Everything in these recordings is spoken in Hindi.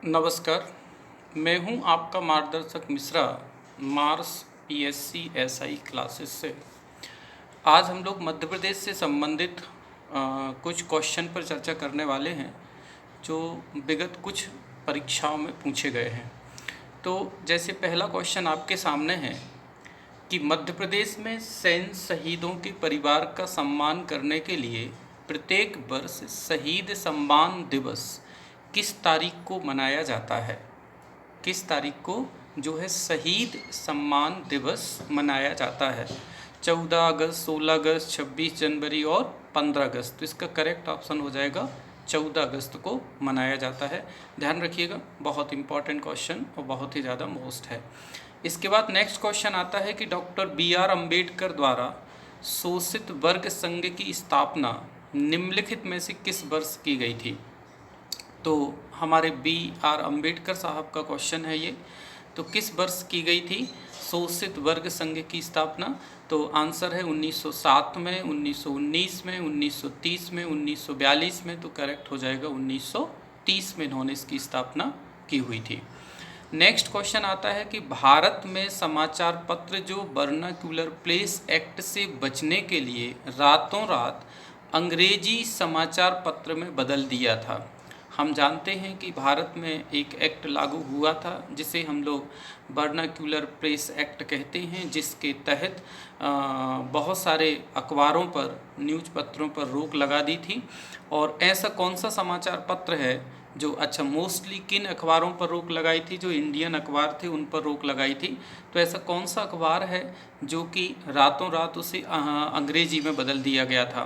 नमस्कार, मैं हूं आपका मार्गदर्शक Mishra Mars PSC SI classes से। आज हम लोग मध्य प्रदेश से संबंधित कुछ क्वेश्चन पर चर्चा करने वाले हैं जो विगत कुछ परीक्षाओं में पूछे गए हैं। तो जैसे पहला क्वेश्चन आपके सामने है कि मध्य प्रदेश में सैन्य शहीदों के परिवार का सम्मान करने के लिए प्रत्येक वर्ष शहीद सम्मान दिवस किस तारीख को मनाया जाता है। किस तारीख को जो है शहीद सम्मान दिवस मनाया जाता है। 14 अगस्त, 16 अगस्त, 26 जनवरी और 15 अगस्त। तो इसका करेक्ट ऑप्शन हो जाएगा 14 अगस्त को मनाया जाता है। ध्यान रखिएगा, बहुत इंपॉर्टेंट क्वेश्चन और बहुत ही ज़्यादा मोस्ट है। इसके बाद नेक्स्ट क्वेश्चन आता है कि डॉक्टर बी.आर. अम्बेडकर द्वारा शोषित वर्ग संघ की स्थापना निम्नलिखित में से किस वर्ष की गई थी। तो हमारे बी.आर. अम्बेडकर साहब का क्वेश्चन है ये। तो किस वर्ष की गई थी शोषित वर्ग संघ की स्थापना। तो आंसर है 1907 में, 1919 में, 1930 में, 1942 में। तो करेक्ट हो जाएगा 1930 में इन्होंने इसकी स्थापना की हुई थी। नेक्स्ट क्वेश्चन आता है कि भारत में समाचार पत्र जो वर्नाक्यूलर प्रेस एक्ट से बचने के लिए रातों रात अंग्रेजी समाचार पत्र में बदल दिया था। हम जानते हैं कि भारत में एक एक्ट लागू हुआ था जिसे हम लोग वर्नाक्यूलर प्रेस एक्ट कहते हैं, जिसके तहत बहुत सारे अखबारों पर, न्यूज़ पत्रों पर रोक लगा दी थी। और ऐसा कौन सा समाचार पत्र है जो मोस्टली किन अखबारों पर रोक लगाई थी, जो इंडियन अखबार थे उन पर रोक लगाई थी। तो ऐसा कौन सा अखबार है जो कि रातों रात उसे अंग्रेजी में बदल दिया गया था।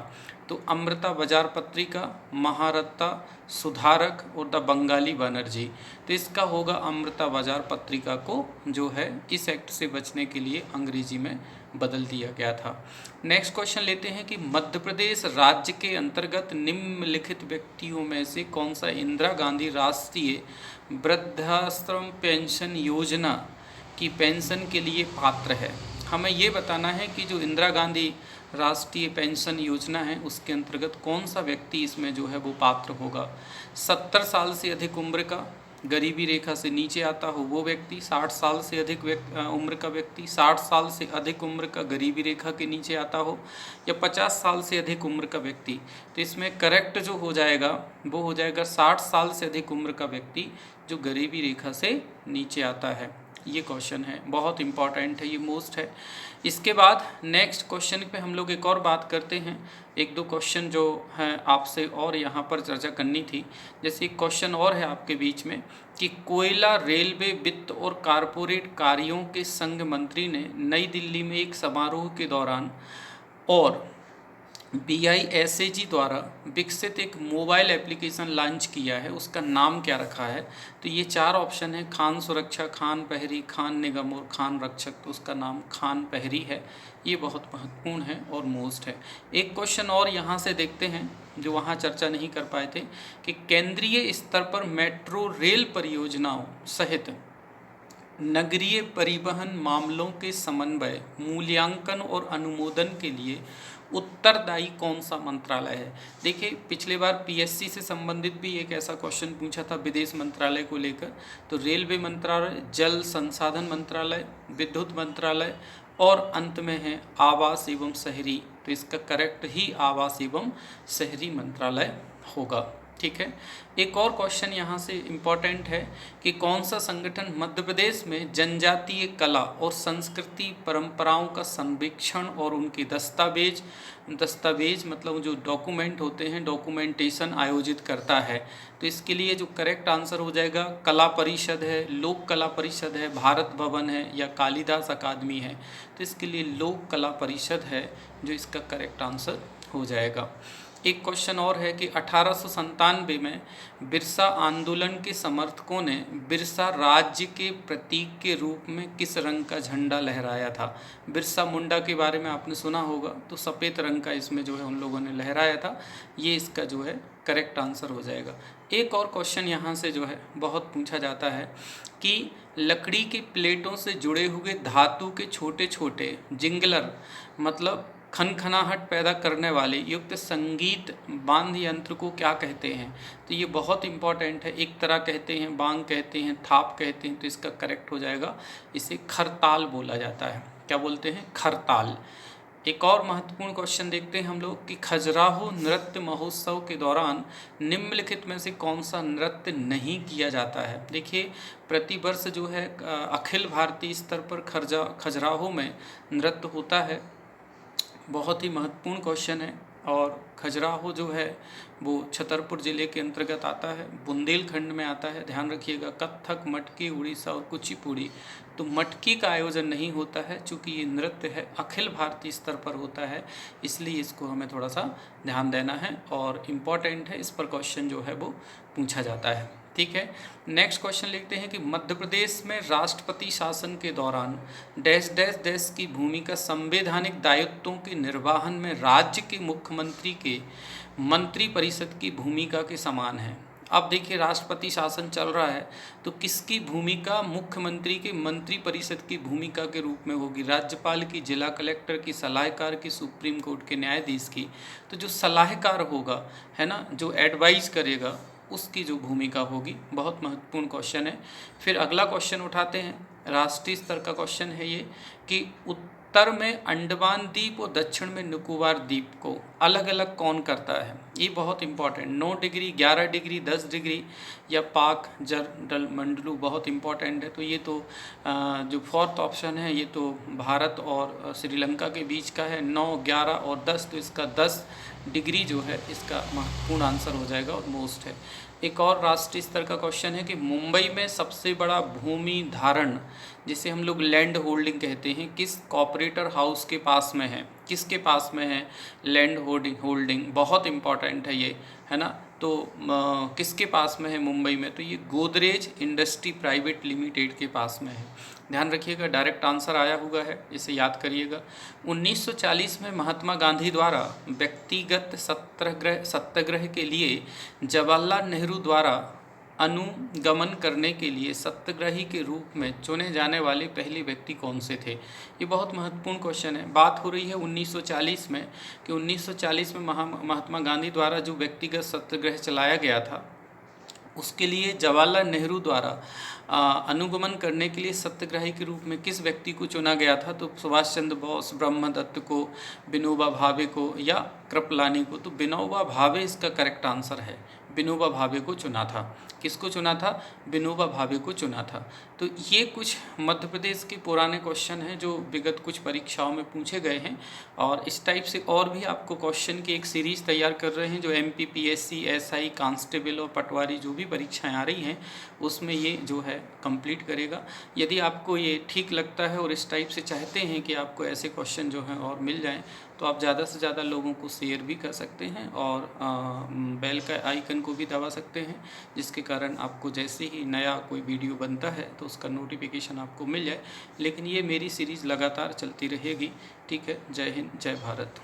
तो अमृता बाजार पत्रिका, महारत्ता, सुधारक और द बंगाली बनर्जी। तो इसका होगा अमृता बाजार पत्रिका को जो है इस एक्ट से बचने के लिए अंग्रेजी में बदल दिया गया था। नेक्स्ट क्वेश्चन लेते हैं कि मध्य प्रदेश राज्य के अंतर्गत निम्नलिखित व्यक्तियों में से कौन सा इंदिरा गांधी राष्ट्रीय वृद्धाश्रम पेंशन योजना की पेंशन के लिए पात्र है। हमें ये बताना है कि जो इंदिरा गांधी राष्ट्रीय पेंशन योजना है उसके अंतर्गत कौन सा व्यक्ति इसमें जो है वो पात्र होगा। 70 साल से अधिक उम्र का, गरीबी रेखा से नीचे आता हो वो व्यक्ति, 60 साल से अधिक उम्र का व्यक्ति, 60 साल से अधिक उम्र का गरीबी रेखा के नीचे आता हो, या 50 साल से अधिक उम्र का व्यक्ति। तो इसमें करेक्ट जो हो जाएगा वो हो जाएगा 60 साल से अधिक उम्र का व्यक्ति जो गरीबी रेखा से नीचे आता है। ये क्वेश्चन है, बहुत इंपॉर्टेंट है, ये मोस्ट है। इसके बाद नेक्स्ट क्वेश्चन पे हम लोग एक और बात करते हैं। एक दो क्वेश्चन जो हैं आपसे और यहाँ पर चर्चा करनी थी। जैसे एक क्वेश्चन और है आपके बीच में कि कोयला, रेलवे, वित्त और कारपोरेट कार्यों के संघ मंत्री ने नई दिल्ली में एक समारोह के दौरान और BISAG द्वारा विकसित एक मोबाइल एप्लीकेशन लॉन्च किया है, उसका नाम क्या रखा है। तो ये चार ऑप्शन है, खान सुरक्षा, खान पहरी, खान निगम और खान रक्षक। तो उसका नाम खान पहरी है। ये बहुत महत्वपूर्ण है और मोस्ट है। एक क्वेश्चन और यहाँ से देखते हैं जो वहाँ चर्चा नहीं कर पाए थे कि केंद्रीय स्तर पर मेट्रो रेल परियोजनाओं सहित नगरीय परिवहन मामलों के समन्वय, मूल्यांकन और अनुमोदन के लिए उत्तरदायी कौन सा मंत्रालय है। देखिए, पिछले बार पीएससी से संबंधित भी एक ऐसा क्वेश्चन पूछा था विदेश मंत्रालय को लेकर। तो रेलवे मंत्रालय, जल संसाधन मंत्रालय, विद्युत मंत्रालय और अंत में है आवास एवं शहरी। तो इसका करेक्ट ही आवास एवं शहरी मंत्रालय होगा। ठीक है। एक और क्वेश्चन यहाँ से इम्पॉर्टेंट है कि कौन सा संगठन मध्य प्रदेश में जनजातीय कला और संस्कृति परंपराओं का संरक्षण और उनके दस्तावेज मतलब जो डॉक्यूमेंट होते हैं, डॉक्यूमेंटेशन आयोजित करता है। तो इसके लिए जो करेक्ट आंसर हो जाएगा कला परिषद है, लोक कला परिषद है, भारत भवन है या कालिदास अकादमी है। तो इसके लिए लोक कला परिषद है जो इसका करेक्ट आंसर हो जाएगा। एक क्वेश्चन और है कि 1897 में बिरसा आंदोलन के समर्थकों ने बिरसा राज्य के प्रतीक के रूप में किस रंग का झंडा लहराया था। बिरसा मुंडा के बारे में आपने सुना होगा, तो सफ़ेद रंग का इसमें जो है उन लोगों ने लहराया था। ये इसका जो है करेक्ट आंसर हो जाएगा। एक और क्वेश्चन यहाँ से जो है बहुत पूछा जाता है कि लकड़ी की प्लेटों से जुड़े हुए धातु के छोटे छोटे जिंगलर मतलब खनखनाहट पैदा करने वाले युक्त संगीत बांध यंत्र को क्या कहते हैं? तो ये बहुत इंपॉर्टेंट है। एक तरह कहते हैं, बांग कहते हैं, थाप कहते हैं, तो इसका करेक्ट हो जाएगा, इसे खरताल बोला जाता है। क्या बोलते हैं? खरताल। एक और महत्वपूर्ण क्वेश्चन देखते हैं हम लोग कि खजुराहो नृत्य महोत्सव के दौरान निम्नलिखित में से कौन सा नृत्य नहीं किया जाता है? देखिए, प्रतिवर्ष जो है अखिल भारतीय स्तर पर खजुराहो में नृत्य होता है। बहुत ही महत्वपूर्ण क्वेश्चन है। और खजुराहो जो है वो छतरपुर ज़िले के अंतर्गत आता है, बुंदेलखंड में आता है। ध्यान रखिएगा, कथक, मटकी, उड़ीसा और कुचिपुड़ी। तो मटकी का आयोजन नहीं होता है, चूँकि ये नृत्य है अखिल भारतीय स्तर पर होता है, इसलिए इसको हमें थोड़ा सा ध्यान देना है और इम्पॉर्टेंट है, इस पर क्वेश्चन जो है वो पूछा जाता है। ठीक है, नेक्स्ट क्वेश्चन लिखते हैं कि मध्य प्रदेश में राष्ट्रपति शासन के दौरान डैश डैश डैश की भूमिका संवैधानिक दायित्वों के निर्वहन में राज्य के मुख्यमंत्री के मंत्री परिषद की भूमिका के समान है। अब देखिए, राष्ट्रपति शासन चल रहा है तो किसकी भूमिका मुख्यमंत्री के मंत्री परिषद की भूमिका के रूप में होगी? राज्यपाल की, जिला कलेक्टर की, सलाहकार की, सुप्रीम कोर्ट के न्यायाधीश की। तो जो सलाहकार होगा, है ना, जो एडवाइज करेगा, उसकी जो भूमिका होगी। बहुत महत्वपूर्ण क्वेश्चन है। फिर अगला क्वेश्चन उठाते हैं, राष्ट्रीय स्तर का क्वेश्चन है ये कि उत्तर में अंडमान द्वीप और दक्षिण में निकोबार द्वीप को अलग अलग कौन करता है? ये बहुत इंपॉर्टेंट। 9 डिग्री, 11 डिग्री, 10 डिग्री या पाक जल मंडलू, बहुत इंपॉर्टेंट है। तो ये तो जो फोर्थ ऑप्शन है ये तो भारत और श्रीलंका के बीच का है। 9, 11 और 10, तो इसका 10 डिग्री जो है इसका महत्वपूर्ण आंसर हो जाएगा और मोस्ट है। एक और राष्ट्रीय स्तर का क्वेश्चन है कि मुंबई में सबसे बड़ा भूमि धारण, जिसे हम लोग लैंड होल्डिंग कहते हैं, किस कॉर्पोरेटर हाउस के पास में है? किसके पास में है लैंड होल्डिंग? बहुत इंपॉर्टेंट है ये, है ना। तो किसके पास में है मुंबई में? तो ये गोदरेज इंडस्ट्री प्राइवेट लिमिटेड के पास में है। ध्यान रखिएगा, डायरेक्ट आंसर आया हुआ है, इसे याद करिएगा। 1940 में महात्मा गांधी द्वारा व्यक्तिगत सत्याग्रह के लिए जवाहरलाल नेहरू द्वारा अनुगमन करने के लिए सत्याग्रही के रूप में चुने जाने वाले पहले व्यक्ति कौन से थे? ये बहुत महत्वपूर्ण क्वेश्चन है। बात हो रही है 1940 में कि 1940 में महात्मा गांधी द्वारा जो व्यक्तिगत सत्याग्रह चलाया गया था, उसके लिए जवाहरलाल नेहरू द्वारा अनुगमन करने के लिए सत्याग्रही के रूप में किस व्यक्ति को चुना गया था? तो सुभाष चंद्र बोस, ब्रह्मदत्त को, विनोबा भावे को या कृपलानी को? तो विनोबा भावे इसका करेक्ट आंसर है। विनोबा भावे को चुना था। किसको चुना था? विनोबा भावे को चुना था। तो ये कुछ मध्य प्रदेश के पुराने क्वेश्चन हैं जो विगत कुछ परीक्षाओं में पूछे गए हैं, और इस टाइप से और भी आपको क्वेश्चन की एक सीरीज़ तैयार कर रहे हैं जो MPPSC, SI, कांस्टेबल और पटवारी जो भी परीक्षाएं आ रही हैं उसमें ये जो है कंप्लीट करेगा। यदि आपको ये ठीक लगता है और इस टाइप से चाहते हैं कि आपको ऐसे क्वेश्चन जो हैं और मिल जाएं, तो आप ज़्यादा से ज़्यादा लोगों को शेयर भी कर सकते हैं और बेल का आइकन को भी दबा सकते हैं, जिसके कारण आपको जैसे ही नया कोई वीडियो बनता है तो उसका नोटिफिकेशन आपको मिल जाए। लेकिन ये मेरी सीरीज़ लगातार चलती रहेगी। ठीक है, जय हिंद, जय भारत।